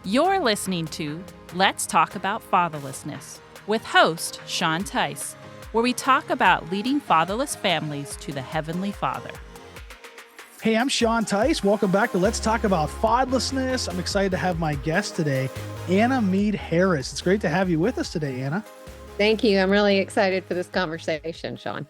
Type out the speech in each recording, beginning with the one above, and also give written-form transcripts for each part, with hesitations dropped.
You're listening to Let's Talk About Fatherlessness with host Sean Teis, where we talk about leading fatherless families to the Heavenly Father. Hey, I'm Sean Teis. Welcome back to Let's Talk About Fatherlessness. I'm excited to have my guest today, Anna Meade Harris. It's great to have you with us today, Anna. Thank you. I'm really excited for this conversation, Sean.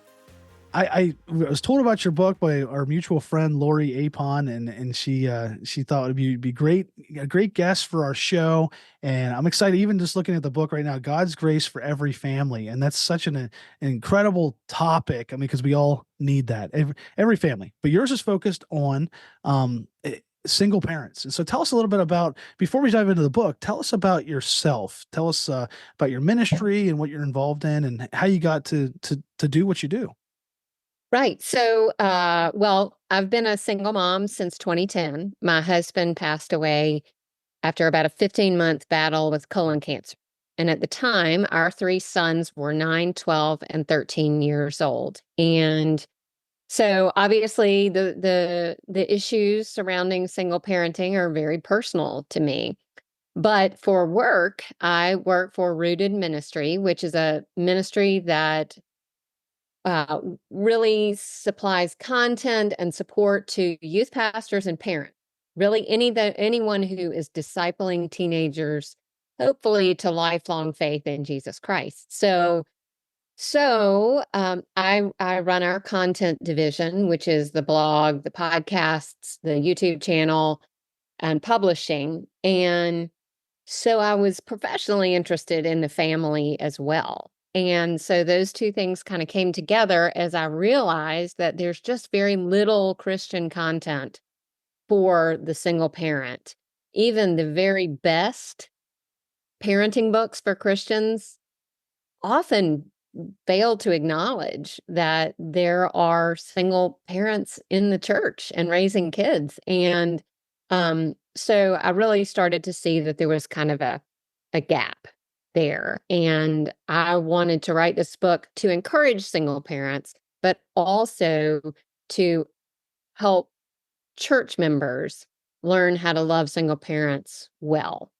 I was told about your book by our mutual friend Lori Apon, and she thought it'd be great, a great guest for our show. And I'm excited, even just looking at the book right now, God's Grace for Every Family, and that's such an incredible topic. I mean, because we all need that, every family. But yours is focused on single parents. And so tell us a little bit about, before we dive into the book, tell us about yourself. Tell us about your ministry and what you're involved in, and how you got to do what you do. Right. So, I've been a single mom since 2010. My husband passed away after about a 15-month battle with colon cancer. And at the time, our three sons were 9, 12, and 13 years old. And so obviously the issues surrounding single parenting are very personal to me. But for work, I work for Rooted Ministry, which is a ministry that really supplies content and support to youth pastors and parents. Really, anyone who is discipling teenagers, hopefully to lifelong faith in Jesus Christ. I run our content division, which is the blog, the podcasts, the YouTube channel, and publishing. And so I was professionally interested in the family as well. And so those two things kind of came together as I realized that there's just very little Christian content for the single parent. Even the very best parenting books for Christians often fail to acknowledge that there are single parents in the church and raising kids. And so I really started to see that there was kind of a gap there. And I wanted to write this book to encourage single parents, but also to help church members learn how to love single parents well.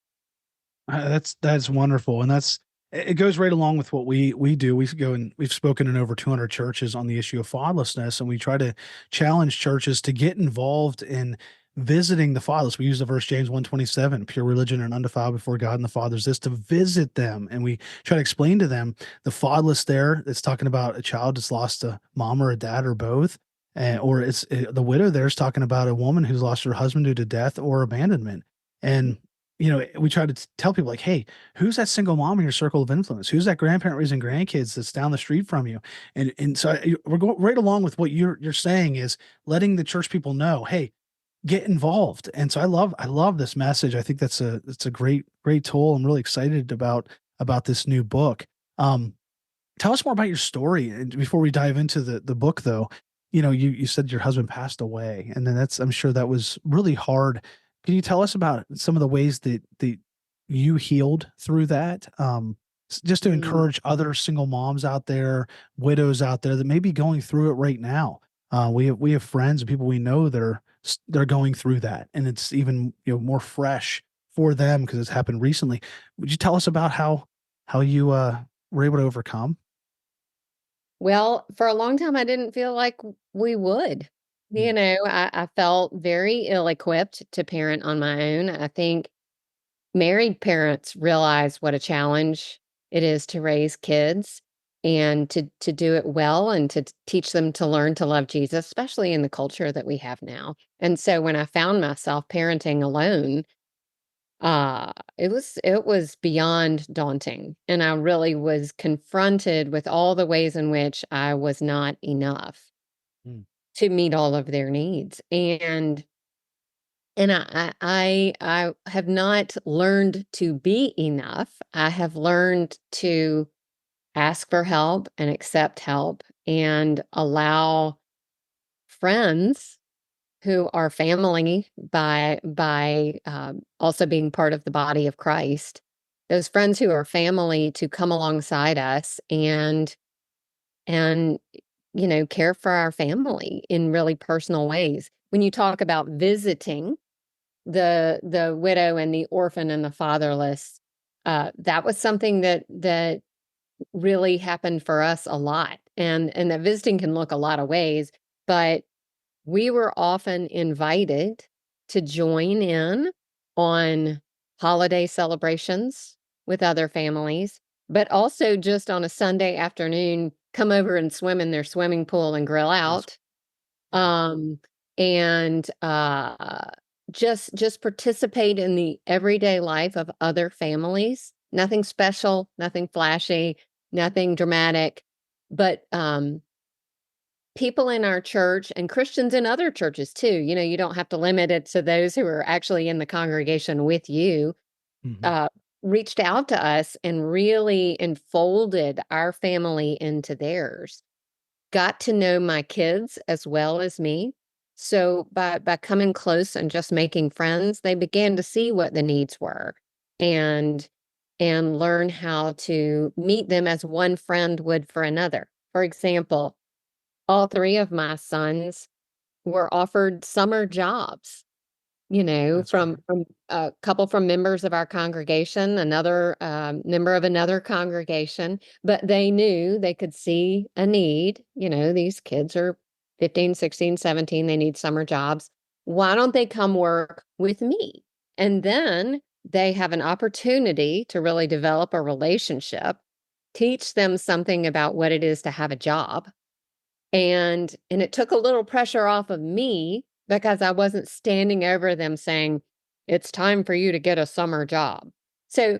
That's wonderful, and it goes right along with what we do. We go and we've spoken in over 200 churches on the issue of fatherlessness, and we try to challenge churches to get involved in visiting the fatherless. We use the verse James 1:27, pure religion and undefiled before God and the Father is this, to visit them. And we try to explain to them the fatherless there. It's talking about a child that's lost a mom or a dad or both. Or it's the widow there is talking about a woman who's lost her husband due to death or abandonment. And we try to tell people like, hey, who's that single mom in your circle of influence? Who's that grandparent raising grandkids that's down the street from you? And so we're going right along with what you're saying, is letting the church people know, hey, get involved. And so I love this message. I think that's a great tool. I'm really excited about this new book. Tell us more about your story. And before we dive into the book, though, you said your husband passed away, and then I'm sure that was really hard. Can you tell us about some of the ways that you healed through that? Just to encourage other single moms out there, widows out there that may be going through it right now. We have friends and people we know that they're going through that, and it's even more fresh for them because it's happened recently. Would you tell us about how you were able to overcome? Well, for a long time, I didn't feel like we would. Mm. I felt very ill-equipped to parent on my own. I think married parents realize what a challenge it is to raise kids and to do it well and to teach them to learn to love Jesus, especially in the culture that we have now. And so when I found myself parenting alone, it was beyond daunting, and I really was confronted with all the ways in which I was not enough Mm. to meet all of their needs. And I have not learned to be enough. I have learned to ask for help and accept help and allow friends who are family by also being part of the body of Christ, those friends who are family, to come alongside us and care for our family in really personal ways. When you talk about visiting, the widow and the orphan and the fatherless. That was something that really happened for us a lot. And that visiting can look a lot of ways, but we were often invited to join in on holiday celebrations with other families, but also just on a Sunday afternoon, come over and swim in their swimming pool and grill out. Um, and just participate in the everyday life of other families. Nothing special, nothing flashy, nothing dramatic, but people in our church and Christians in other churches too. You don't have to limit it to those who are actually in the congregation with you. Mhm. Uh, reached out to us and really enfolded our family into theirs. Got to know my kids as well as me. So by coming close and just making friends, they began to see what the needs were and learn how to meet them as one friend would for another. For example, all three of my sons were offered summer jobs, That's great. from a couple from members of our congregation, another member of another congregation, but they knew they could see a need. These kids are 15, 16, 17, they need summer jobs. Why don't they come work with me? And then they have an opportunity to really develop a relationship, teach them something about what it is to have a job. And it took a little pressure off of me because I wasn't standing over them saying, "It's time for you to get a summer job." So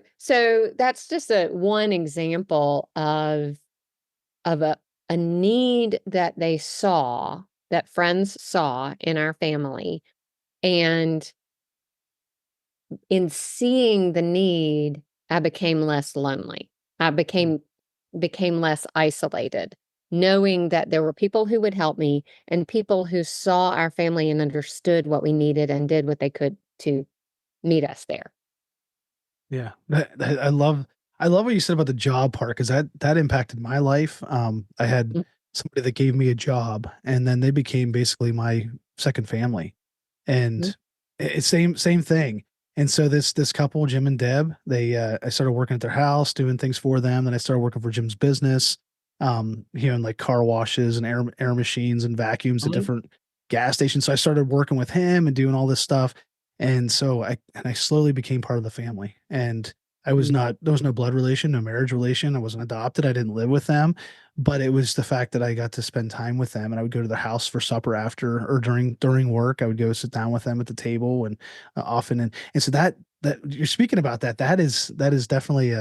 that's just one example of a need that they saw, that friends saw in our family. And in seeing the need, I became less lonely. I Mm. became less isolated, knowing that there were people who would help me and people who saw our family and understood what we needed and did what they could to meet us there. Yeah, I love what you said about the job part because that impacted my life. I had Mm. somebody that gave me a job, and then they became basically my second family, Mhm. and it's same thing. And so this couple, Jim and Deb, I started working at their house, doing things for them. Then I started working for Jim's business, in like car washes and air machines and vacuums at Mhm. different gas stations. So I started working with him and doing all this stuff. And so I slowly became part of the family. And there was no blood relation, no marriage relation. I wasn't adopted. I didn't live with them, but it was the fact that I got to spend time with them and I would go to their house for supper after or during work. I would go sit down with them at the table and often. And so that you're speaking about that is definitely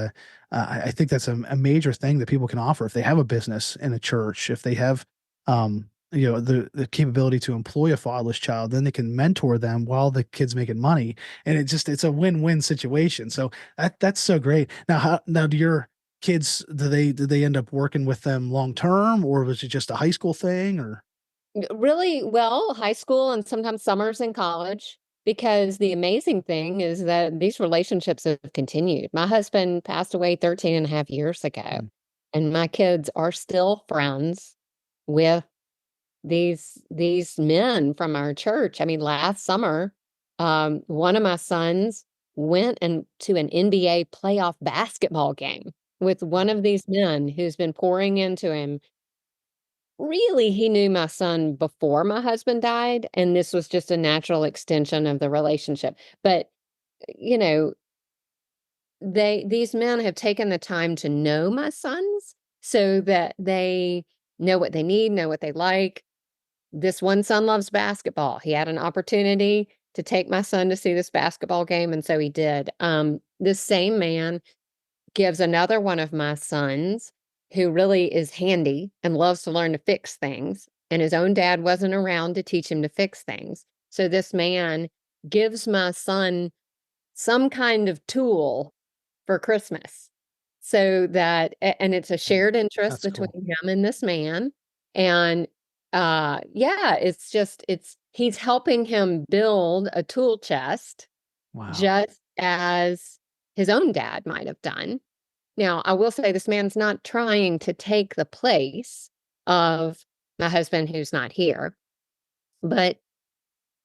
I think that's a major thing that people can offer if they have a business in a church, if they have, the capability to employ a fatherless child, then they can mentor them while the kid's making money, and it's a win-win situation. So that's so great. Now do your kids, did they end up working with them long term, or was it just a high school thing, or? Really, well, high school and sometimes summers in college, because the amazing thing is that these relationships have continued. My husband passed away 13 and a half years ago, Mm. and my kids are still friends with these men from our church. I mean, last summer, one of my sons went to an NBA playoff basketball game with one of these men who's been pouring into him. Really, he knew my son before my husband died, and this was just a natural extension of the relationship. But, you know, these men have taken the time to know my sons so that they know what they need, know what they like. This one son loves basketball. He had an opportunity to take my son to see this basketball game, and so he did. This same man gives another one of my sons who really is handy and loves to learn to fix things, and his own dad wasn't around to teach him to fix things. So this man gives my son some kind of tool for Christmas so that and it's a Mm. shared interest That's between cool. him and this man. And yeah, it's he's helping him build a tool chest Wow. just as his own dad might have done. Now, I will say this man's not trying to take the place of my husband who's not here, but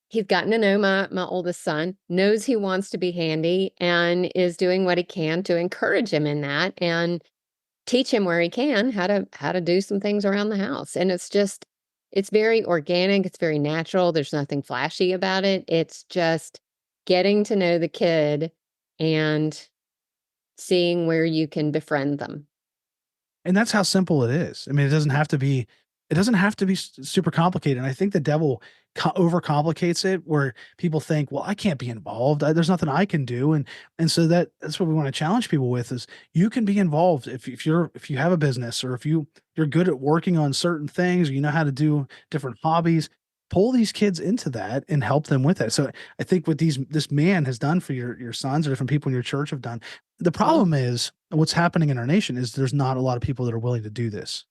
he's gotten to know my oldest son, knows he wants to be handy, and is doing what he can to encourage him in that and teach him where he can how to do some things around the house. And it's very organic, it's very natural. There's nothing flashy about it. It's just getting to know the kid and seeing where you can befriend them. And that's how simple it is. I mean, it doesn't have to be super complicated. And I think the devil overcomplicates it where people think, well, I can't be involved. There's nothing I can do. And so that's what we want to challenge people with is you can be involved if you have a business or if you're good at working on certain things, or you know how to do different hobbies, pull these kids into that and help them with it. So I think what this man has done for your sons or different people in your church have done. The problem is what's happening in our nation is there's not a lot of people that are willing to do this.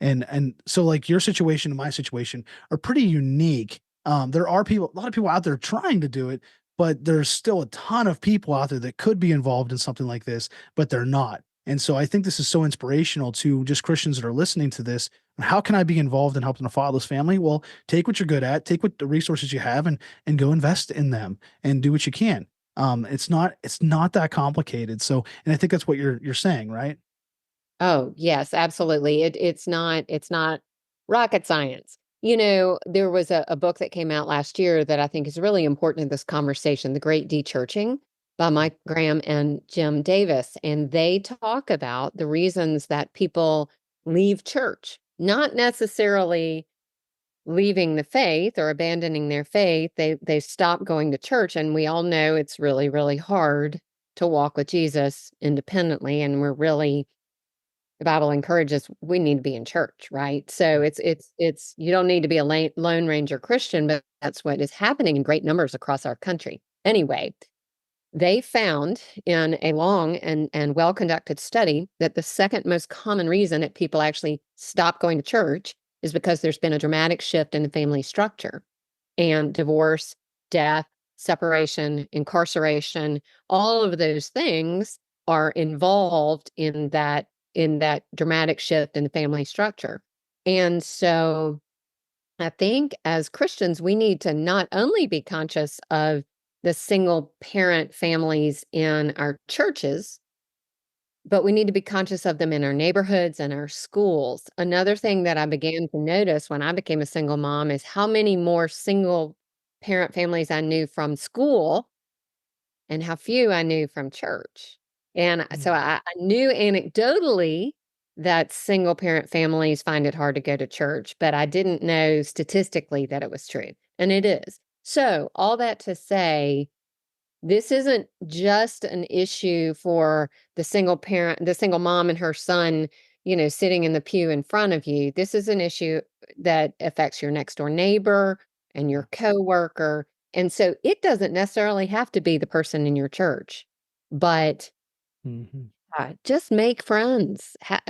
And so like your situation and my situation are pretty unique. There are a lot of people out there trying to do it, but there's still a ton of people out there that could be involved in something like this, but they're not. And so I think this is so inspirational to just Christians that are listening to this. How can I be involved in helping a fatherless family? Well, take what you're good at, take what the resources you have and go invest in them and do what you can. It's not that complicated. So, and I think that's what you're saying, right? Oh, yes, absolutely. It's not rocket science. You know, there was a book that came out last year that I think is really important in this conversation, The Great Dechurching by Mike Graham and Jim Davis. And they talk about the reasons that people leave church, not necessarily leaving the faith or abandoning their faith. They stop going to church. And we all know it's really, really hard to walk with Jesus independently. And the Bible encourages we need to be in church, right? So it's you don't need to be a Lone Ranger Christian, but that's what is happening in great numbers across our country. Anyway, they found in a long and well-conducted study that the second most common reason that people actually stop going to church is because there's been a dramatic shift in the family structure and divorce, death, separation, incarceration, all of those things are involved in that dramatic shift in the family structure. And so I think as Christians, we need to not only be conscious of the single parent families in our churches, but we need to be conscious of them in our neighborhoods and our schools. Another thing that I began to notice when I became a single mom is how many more single parent families I knew from school and how few I knew from church. And so I knew anecdotally that single parent families find it hard to go to church, but I didn't know statistically that it was true. And it is. So all that to say, this isn't just an issue for the single mom and her son, sitting in the pew in front of you. This is an issue that affects your next door neighbor and your coworker. And so it doesn't necessarily have to be the person in your church, but Mhm. just make friends. Have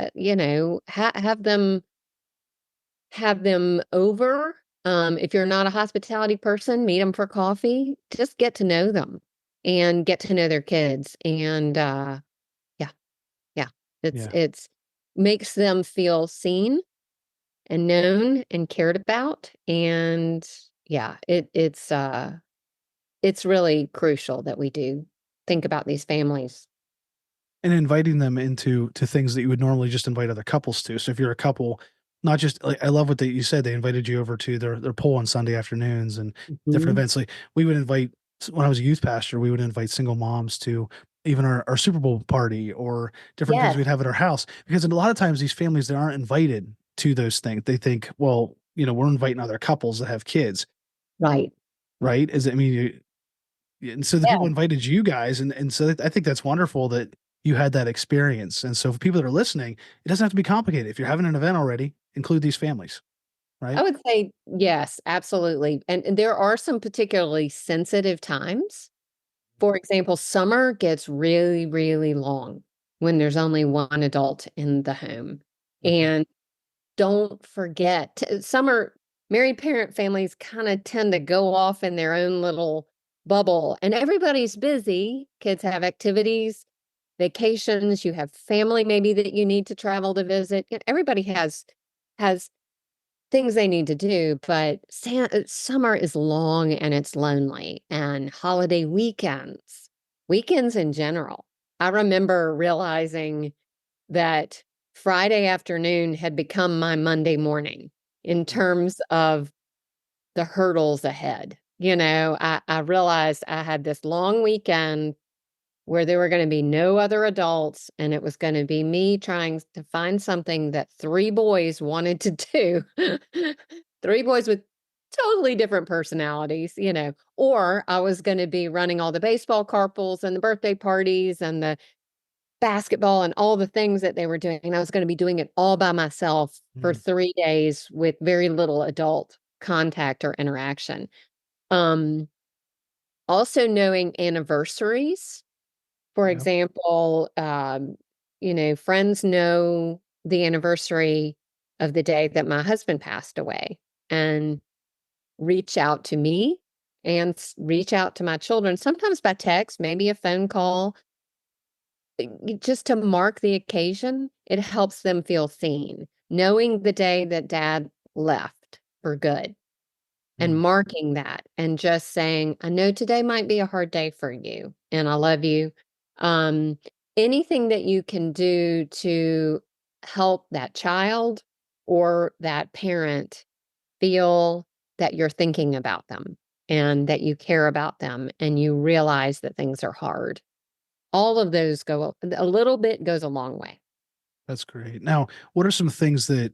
them over. If you're not a hospitality person, meet them for coffee. Just get to know them and get to know their kids. And yeah, yeah, Yeah. it's makes them feel seen and known and cared about. And yeah, it's really crucial that we do think about these families. And inviting them to things that you would normally just invite other couples to. So if you're a couple, not just like I love what you said, they invited you over to their poll on Sunday afternoons and different Mhm. events. Like we would invite when I was a youth pastor, we would invite single moms to even our Super Bowl party or different things Yes, we'd have at our house. Because a lot of times these families they aren't invited to those things. They think, well, we're inviting other couples that have kids, right. right? And so the Yeah. people invited you guys, and so I think that's wonderful that you had that experience. And so for people that are listening, it doesn't have to be complicated. If you're having an event already, include these families, I right? would say yes, absolutely. And there are some particularly sensitive times. For example, summer gets really, really long when there's only one adult in the home. Mhm. And don't forget, summer married parent families kind of tend to go off in their own little bubble, and everybody's busy. Kids have activities, vacations, you have family maybe that you need to travel to visit. Everybody has things they need to do, but summer is long and it's lonely, and holiday weekends in general. I remember realizing that Friday afternoon had become my Monday morning in terms of the hurdles ahead. I realized I had this long weekend where there were going to be no other adults, and it was going to be me trying to find something that three boys wanted to do. Three boys with totally different personalities, or I was going to be running all the baseball carpools and the birthday parties and the basketball and all the things that they were doing. And I was going to be doing it all by myself for 3 days with very little adult contact or interaction. Also knowing anniversaries. For Yep. example, friends know the anniversary of the day that my husband passed away and reach out to me and reach out to my children, sometimes by text, maybe a phone call, just to mark the occasion. It helps them feel seen. Knowing the day that dad left for good and marking that and just saying, I know today might be a hard day for you and I love you. Um, Anything that you can do to help that child or that parent feel that you're thinking about them and that you care about them and you realize that things are hard. All of those a little bit goes a long way. That's great. Now, what are some things that,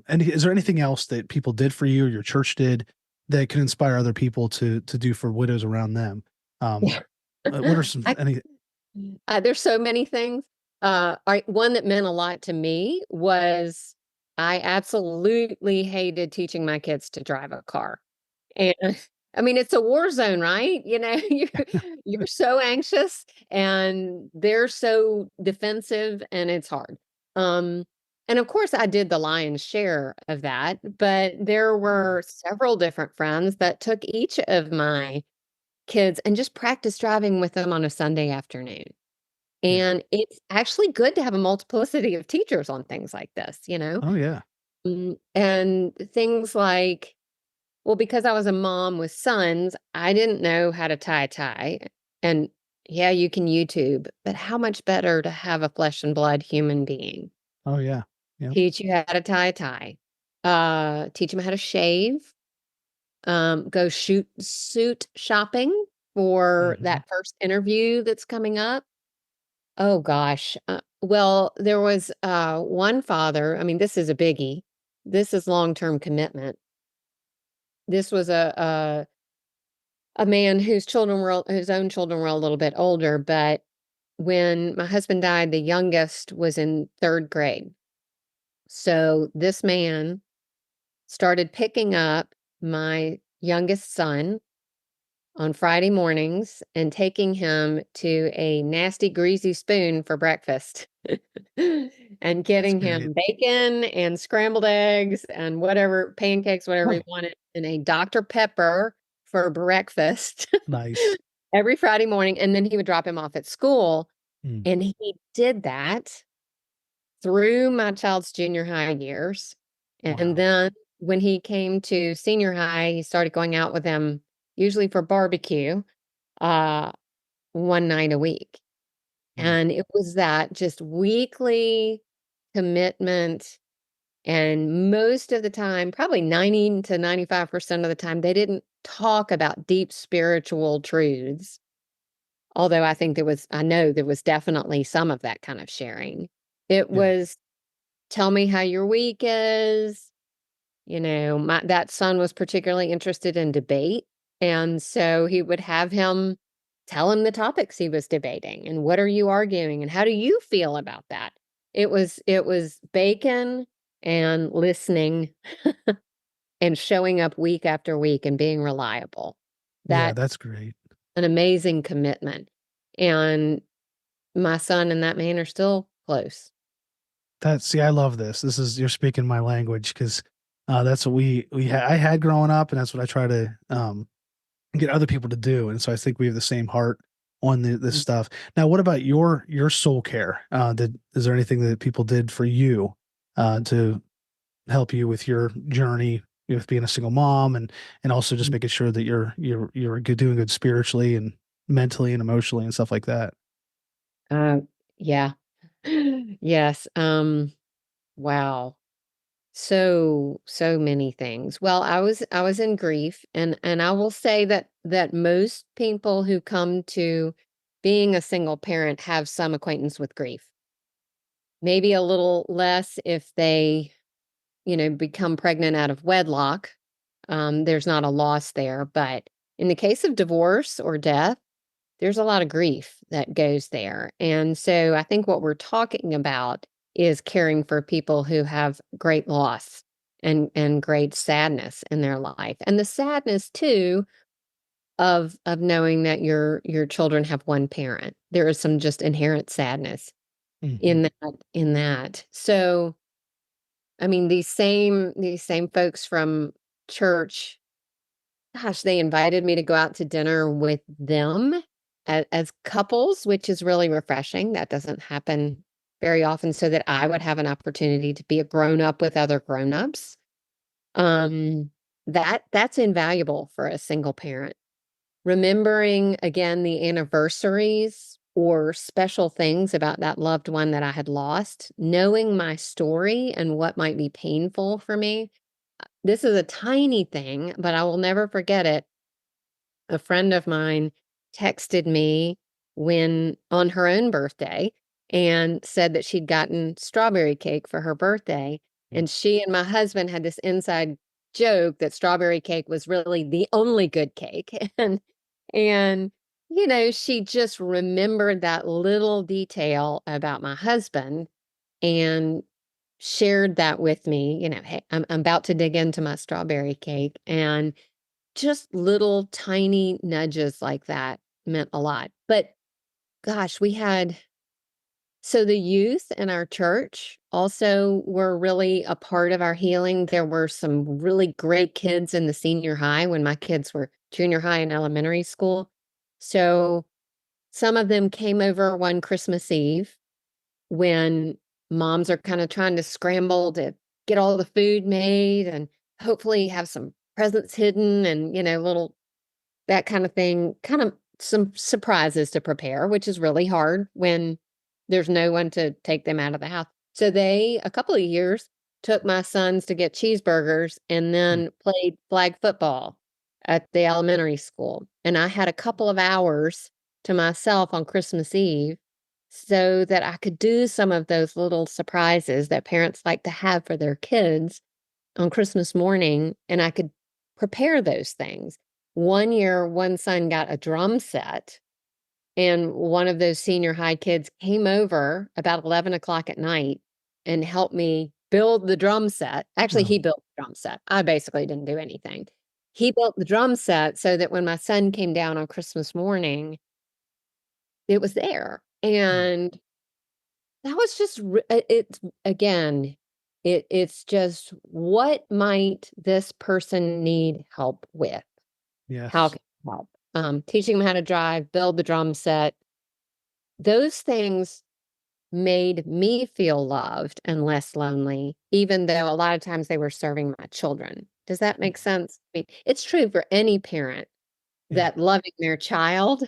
and is there anything else that people did for you or your church did that could inspire other people to do for widows around them? Yeah. What are some, I any, There's so many things. One that meant a lot to me was I absolutely hated teaching my kids to drive a car. And I mean, it's a war zone, right? You're so anxious and they're so defensive and it's hard. Um, and of course I did the lion's share of that, but there were several different friends that took each of my kids and just practiced driving with them on a Sunday afternoon. yeah. And it's actually good to have a multiplicity of teachers on things like this, you know? Oh yeah. And things like, well, because I was a mom with sons, I didn't know how to tie a tie. And yeah, you can YouTube, but how much better to have a flesh and blood human being Oh yeah. Yep. teach you how to tie a tie, teach them how to shave, go suit shopping for Mhm. that first interview that's coming up. Oh gosh. Well, there was one father. I mean, this is a biggie. This is long-term commitment. This was a man whose own children were a little bit older, but when my husband died, the youngest was in third grade. So this man started picking up my youngest son on Friday mornings and taking him to a nasty greasy spoon for breakfast and That's getting great. him bacon and scrambled eggs and whatever pancakes, whatever he Oh, wanted, and a Dr. Pepper for breakfast nice. every Friday morning. And then he would drop him off at school. Mm, And he did that through my child's junior high years. And wow. then when he came to senior high, he started going out with them, usually for barbecue, uh, one night a week. Mm, And it was that just weekly commitment. And most of the time, probably 90 to 95% of the time, they didn't talk about deep spiritual truths. Although I know there was definitely some of that kind of sharing. It yeah. was, tell me how your week is. That son was particularly interested in debate. And so he would have him tell him the topics he was debating and what are you arguing and how do you feel about that? It was bacon and listening and showing up week after week and being reliable. Yeah, That's that's great. an amazing commitment. And my son and that man are still close. See, I love this. You're speaking my language because that's what I had growing up, and that's what I try to get other people to do. And so I think we have the same heart on this stuff. Now, what about your soul care? Is there anything that people did for you to help you with your journey with being a single mom, and also just making sure that you're doing good spiritually and mentally and emotionally and stuff like that. Uh, yeah. Yes. Wow. So many things. Well, I was in grief, and I will say that most people who come to being a single parent have some acquaintance with grief. Maybe a little less if they, become pregnant out of wedlock. There's not a loss there, but in the case of divorce or death, there's a lot of grief that goes there. And so I think what we're talking about is caring for people who have great loss and great sadness in their life. And the sadness too of knowing that your children have one parent. There is some just inherent sadness Mhm. in that. So I mean these same folks from church. Gosh, they invited me to go out to dinner with them as couples, which is really refreshing. That doesn't happen very often, so that I would have an opportunity to be a grown-up with other grown-ups. That's invaluable for a single parent. Remembering, again, the anniversaries or special things about that loved one that I had lost, knowing my story and what might be painful for me. This is a tiny thing, but I will never forget it. A friend of mine texted me when on her own birthday and said that she'd gotten strawberry cake for her birthday. And she and my husband had this inside joke that strawberry cake was really the only good cake. And she just remembered that little detail about my husband and shared that with me. Hey, I'm about to dig into my strawberry cake. And just little tiny nudges like that meant a lot. But gosh, so the youth in our church also were really a part of our healing. There were some really great kids in the senior high when my kids were junior high and elementary school. So some of them came over one Christmas Eve when moms are kind of trying to scramble to get all the food made and hopefully have some presents hidden and, little that kind of thing, kind of some surprises to prepare, which is really hard when there's no one to take them out of the house. So they, a couple of years, took my sons to get cheeseburgers and Mm. then played flag football at the elementary school. And I had a couple of hours to myself on Christmas Eve so that I could do some of those little surprises that parents like to have for their kids on Christmas morning, and I could prepare those things. One year, one son got a drum set, and one of those senior high kids came over about 11 o'clock at night and helped me build the drum set. Actually, Oh, he built the drum set. I basically didn't do anything. He built the drum set so that when my son came down on Christmas morning, it was there. mm. And that was just it's again, it's just what might this person need help with? How Yes. can I help? Teaching them how to drive, build the drum set. Those things made me feel loved and less lonely, even though a lot of times they were serving my children. Does that make sense? I mean, it's true for any parent Yeah, that loving their child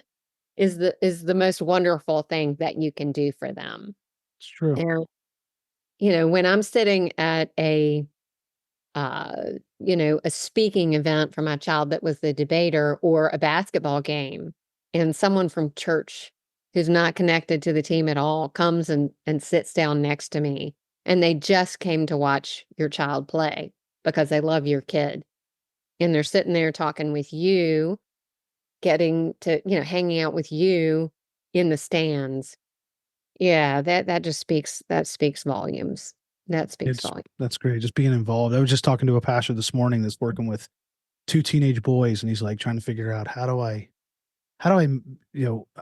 is the most wonderful thing that you can do for them. it's true. And when I'm sitting at uh, a speaking event for my child that was the debater or a basketball game, and someone from church who's not connected to the team at all comes and sits down next to me, and they just came to watch your child play because they love your kid. And they're sitting there talking with you, getting to, hanging out with you in the stands. Yeah, that speaks volumes. That speaks It's volumes. That's great. Just being involved. I was just talking to a pastor this morning that's working with two teenage boys, and he's like trying to figure out how do I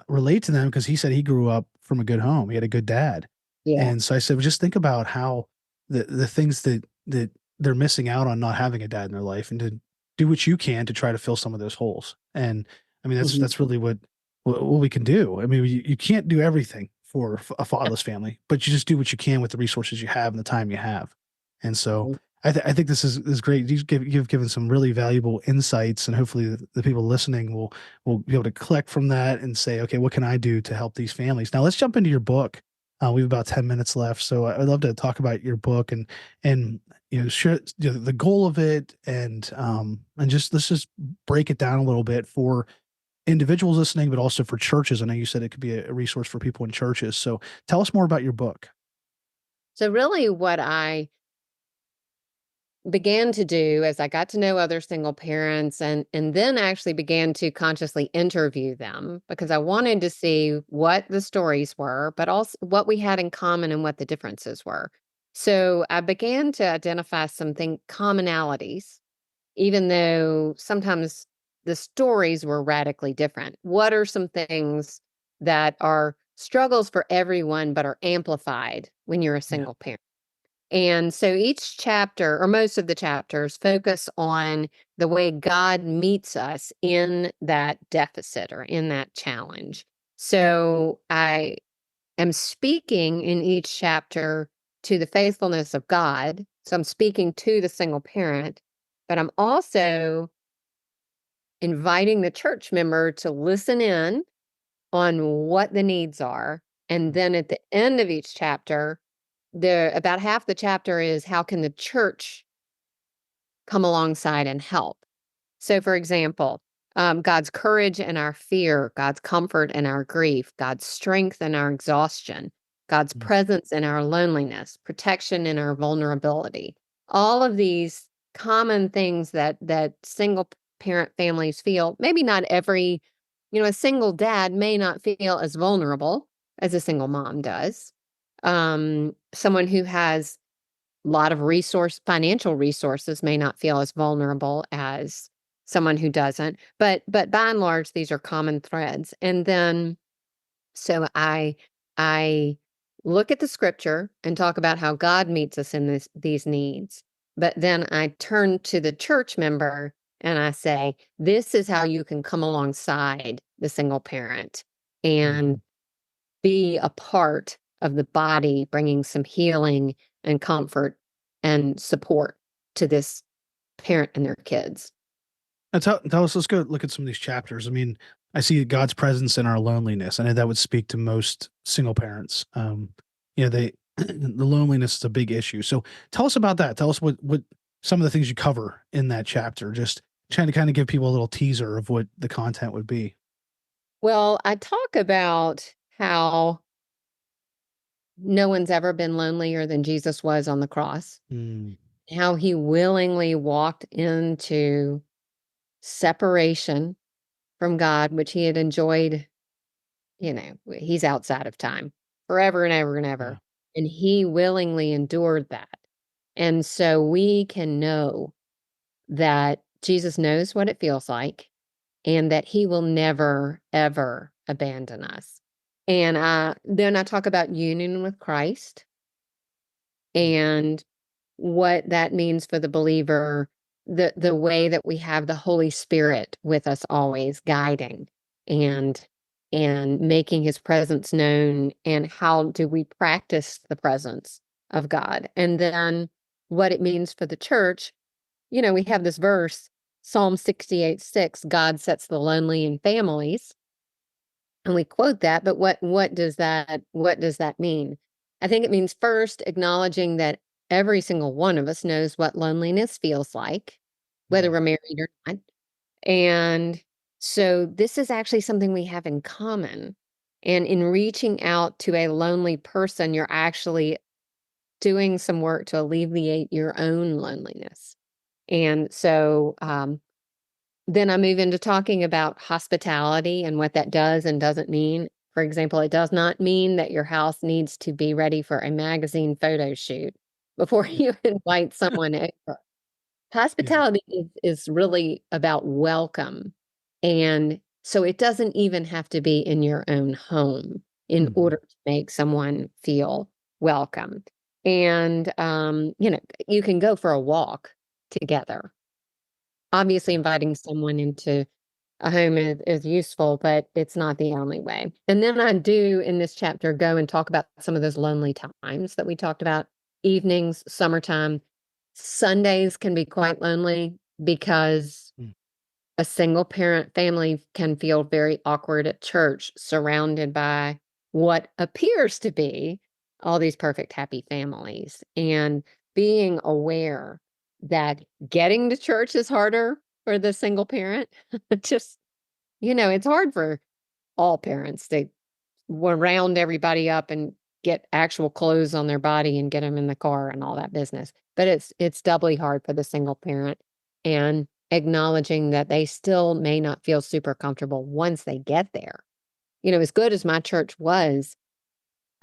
relate to them, because he said he grew up from a good home. He had a good dad. Yeah. And so I said, well, just think about how the things that they're missing out on not having a dad in their life, and to do what you can to try to fill some of those holes. And I mean, Mhm. that's really what we can do. I mean, you can't do everything for a fatherless family, but you just do what you can with the resources you have and the time you have. And so I think this is great. You've given some really valuable insights, and hopefully the people listening will be able to click from that and say, okay, what can I do to help these families? Now let's jump into your book. We have about 10 minutes left, so I'd love to talk about your book and share the goal of it, and just let's just break it down a little bit for individuals listening, but also for churches. I know you said it could be a resource for people in churches. So tell us more about your book. So really what I began to do as I got to know other single parents and then actually began to consciously interview them because I wanted to see what the stories were, but also what we had in common and what the differences were. So I began to identify some commonalities, even though sometimes the stories were radically different. What are some things that are struggles for everyone but are amplified when you're a Yeah. single parent? And so each chapter, or most of the chapters, focus on the way God meets us in that deficit or in that challenge. So I am speaking in each chapter to the faithfulness of God. So I'm speaking to the single parent, but I'm also inviting the church member to listen in on what the needs are. And then at the end of each chapter, about half the chapter is how can the church come alongside and help. So, for example, God's courage and our fear, God's comfort and our grief, God's strength and our exhaustion, God's Mm. presence in our loneliness, protection in our vulnerability. All of these common things that single parent families feel. Maybe not every, a single dad may not feel as vulnerable as a single mom does. Someone who has lot of financial resources may not feel as vulnerable as someone who doesn't. But by and large, these are common threads. And then so I look at the scripture and talk about how God meets us in these needs. But then I turn to the church member and I say, this is how you can come alongside the single parent and be a part of the body, bringing some healing and comfort and support to this parent and their kids. Now tell us, let's go look at some of these chapters. I mean, I see God's presence in our loneliness. I know that would speak to most single parents. They the loneliness is a big issue. So tell us about that. Tell us what some of the things you cover in that chapter. Just trying to kind of give people a little teaser of what the content would be. Well, I talk about how no one's ever been lonelier than Jesus was on the cross, Mm, how he willingly walked into separation from God, which he had enjoyed, he's outside of time forever and ever and yeah. ever. And he willingly endured that. And so we can know that Jesus knows what it feels like and that he will never, ever abandon us. And then I talk about union with Christ Mm, and what that means for the believer, the way that we have the Holy Spirit with us always guiding and making his presence known, and how do we practice the presence of God. And then what it means for the church. We have this verse, Psalm 68:6, God sets the lonely in families. And we quote that, but what does that mean? I think it means first acknowledging that every single one of us knows what loneliness feels like, whether yeah. we're married or not. And so this is actually something we have in common. And in reaching out to a lonely person, you're actually doing some work to alleviate your own loneliness. And so then I move into talking about hospitality and what that does and doesn't mean. For example, it does not mean that your house needs to be ready for a magazine photo shoot before you invite someone over. Yeah. Hospitality is really about welcome. And so it doesn't even have to be in your own home in Mhm. order to make someone feel welcome. And, you can go for a walk together. Obviously, Yeah. inviting someone into a home is useful, but it's not the only way. And then I do in this chapter go and talk about some of those lonely times that we talked about, evenings, summertime, Sundays can be quite lonely because Mm. a single parent family can feel very awkward at church, surrounded by what appears to be all these perfect, happy families. And being aware that getting to church is harder for the single parent. Just, it's hard for all parents to round everybody up and get actual clothes on their body and get them in the car and all that business. But it's doubly hard for the single parent, and acknowledging that they still may not feel super comfortable once they get there. As good as my church was,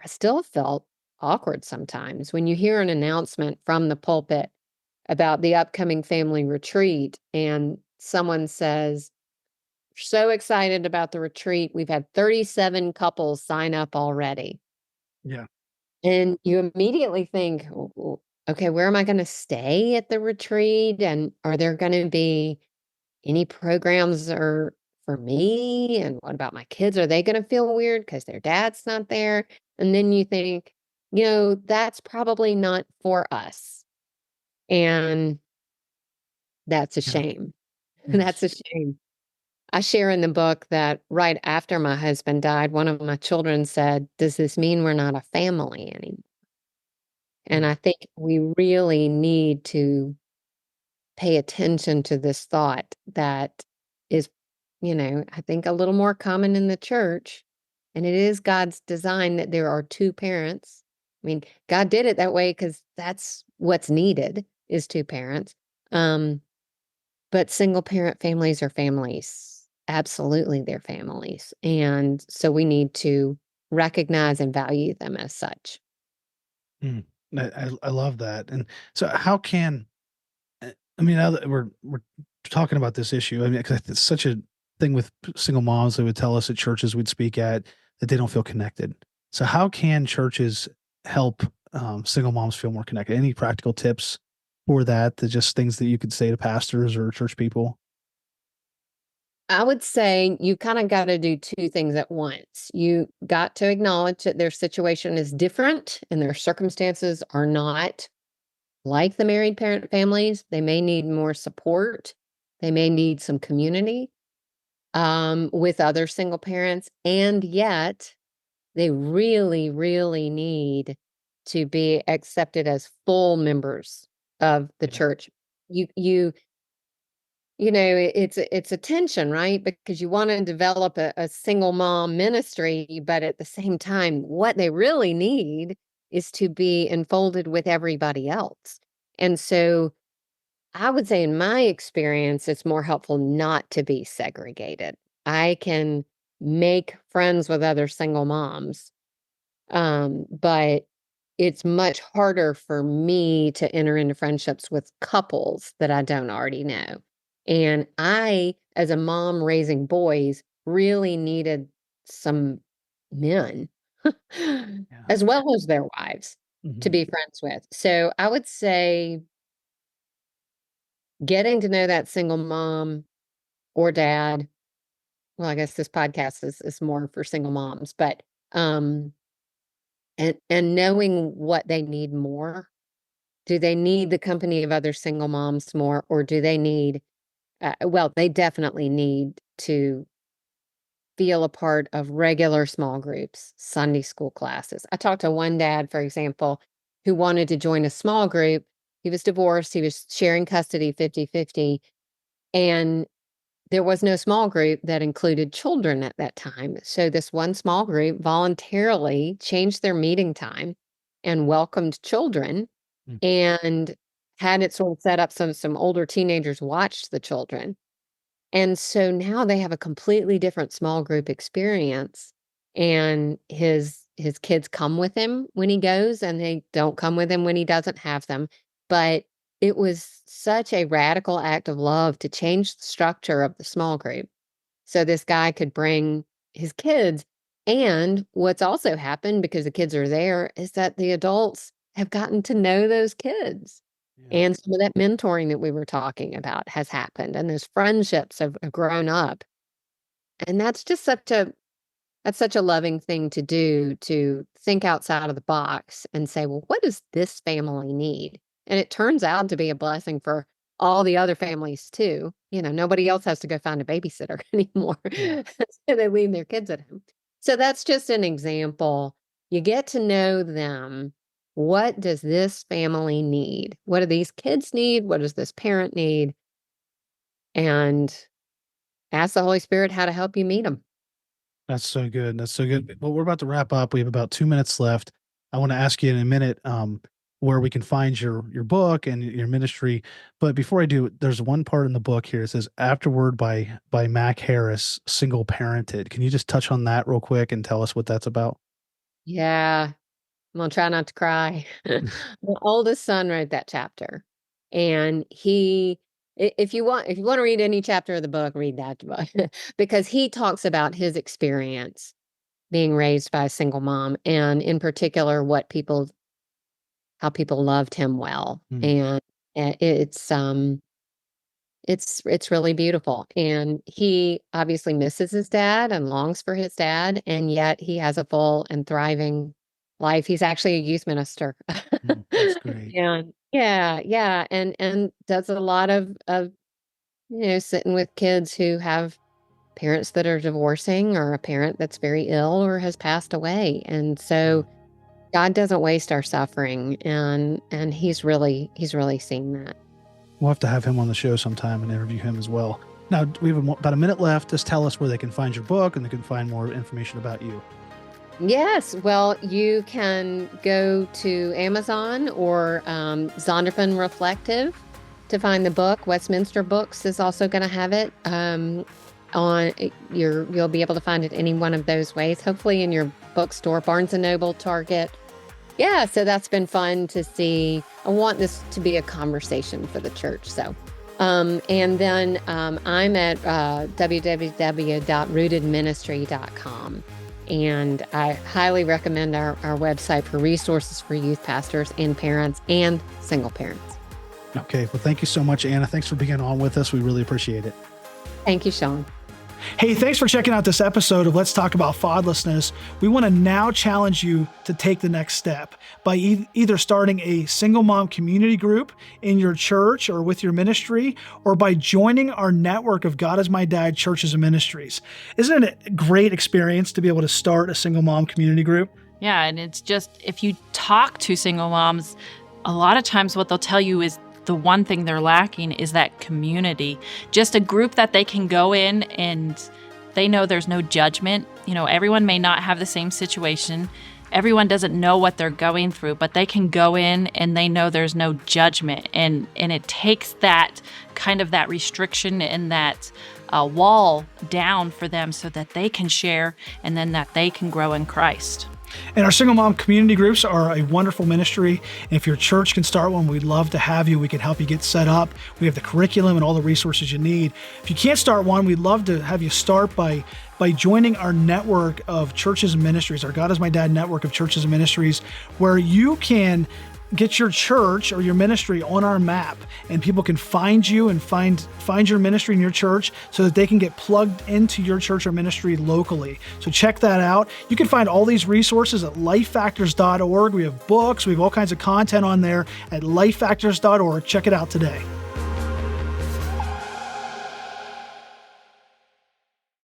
I still felt awkward sometimes when you hear an announcement from the pulpit about the upcoming family retreat and someone says, so excited about the retreat. We've had 37 couples sign up already. Yeah. And you immediately think, okay, where am I going to stay at the retreat? And are there going to be any programs or for me? And what about my kids? Are they going to feel weird because their dad's not there? And then you think, that's probably not for us. And that's a Yeah. shame. That's Yes. a shame. I share in the book that right after my husband died, one of my children said, does this mean we're not a family anymore? And Mm. I think we really need to pay attention to this thought that is, I think a little more common in the church. And it is God's design that there are two parents. I mean, God did it that way because that's what's needed is two parents. Um, but single parent families are families. Absolutely, they're families. And so we need to recognize and value them as such. Mm. I love that. And so how can I mean, now that we're talking about this issue, I mean, because it's such a thing with single moms, they would tell us at churches we'd speak at that they don't feel connected. So how can churches help single moms feel more connected? Any practical tips for that? That just things that you could say to pastors or church people? I would say you kind of got to do two things at once. You got to acknowledge that their situation is different and their circumstances are not like the married parent families. They may need more support. They may need some community with other single parents. And yet, they really, really need to be accepted as full members of the Yeah. church. It's a tension, right? Because you want to develop a single mom ministry, but at the same time, what they really need is to be enfolded with everybody else. And so I would say in my experience, it's more helpful not to be segregated. I can make friends with other single moms, but it's much harder for me to enter into friendships with couples that I don't already know. And I, as a mom raising boys, really needed some men Yeah. as well as their wives to Mhm. be friends with. So I would say getting to know that single mom or dad. Well, I guess this podcast is more for single moms, but um and knowing what they need more. Do they need the company of other single moms more, or do they need, well, they definitely need to feel a part of regular small groups, Sunday school classes. I talked to one dad, for example, who wanted to join a small group. He was divorced, he was sharing custody 50-50, and there was no small group that included children at that time. So this one small group voluntarily changed their meeting time and welcomed children Mm. and had it sort of set up so some older teenagers watched the children. And so now they have a completely different small group experience. And his kids come with him when he goes and they don't come with him when he doesn't have them. But it was such a radical act of love to change the structure of the small group so this guy could bring his kids. And what's also happened because the kids are there is that the adults have gotten to know those kids. Yeah. And some of that mentoring that we were talking about has happened, and those friendships have grown up. And that's such a loving thing to do, to think outside of the box and say, well, what does this family need? And it turns out to be a blessing for all the other families too. Nobody else has to go find a babysitter anymore. Yeah. So they leave their kids at home. So that's just an example. You get to know them. What does this family need? What do these kids need? What does this parent need? And ask the Holy Spirit how to help you meet them. That's so good. That's so good. Well, we're about to wrap up. We have about 2 minutes left. I want to ask you in a minute where we can find your book and your ministry. But before I do, there's one part in the book here. It says "Afterword" by Mac Harris, single parented. Can you just touch on that real quick and tell us what that's about? Yeah, I'm gonna try not to cry. My oldest son wrote that chapter, and if you want to read any chapter of the book, read that book because he talks about his experience being raised by a single mom, and in particular, how people loved him well, Mm. and it's really beautiful. And he obviously misses his dad and longs for his dad, and yet he has a full and thriving life. He's actually a youth minister. That's great. And yeah, and does a lot of sitting with kids who have parents that are divorcing or a parent that's very ill or has passed away. And so God doesn't waste our suffering, and he's really seen that. We'll have to have him on the show sometime and interview him as well. Now, we have about a minute left. Just tell us where they can find your book and they can find more information about you. Yes, well, you can go to Amazon or Zondervan Reflective to find the book. Westminster Books is also going to have it. You'll be able to find it any one of those ways. Hopefully in your bookstore, Barnes & Noble, Target. Yeah, so that's been fun to see. I want this to be a conversation for the church. So, and then I'm at www.rootedministry.com. And I highly recommend our website for resources for youth pastors and parents and single parents. Okay. Well, thank you so much, Anna. Thanks for being on with us. We really appreciate it. Thank you, Sean. Hey, thanks for checking out this episode of Let's Talk About Fatherlessness. We want to now challenge you to take the next step by either starting a single mom community group in your church or with your ministry, or by joining our network of God is My Dad churches and ministries. Isn't it a great experience to be able to start a single mom community group? Yeah, and it's just, if you talk to single moms, a lot of times what they'll tell you is the one thing they're lacking is that community, just a group that they can go in and they know there's no judgment. Everyone may not have the same situation. Everyone doesn't know what they're going through, but they can go in and they know there's no judgment. And it takes that kind of that restriction and that wall down for them so that they can share and then that they can grow in Christ. And our single mom community groups are a wonderful ministry. And if your church can start one, we'd love to have you. We can help you get set up. We have the curriculum and all the resources you need. If you can't start one, we'd love to have you start by joining our network of churches and ministries, our God is My Dad network of churches and ministries, where you can get your church or your ministry on our map, and people can find you and find your ministry in your church so that they can get plugged into your church or ministry locally. So check that out. You can find all these resources at lifefactors.org. We have books, we have all kinds of content on there at lifefactors.org. Check it out today.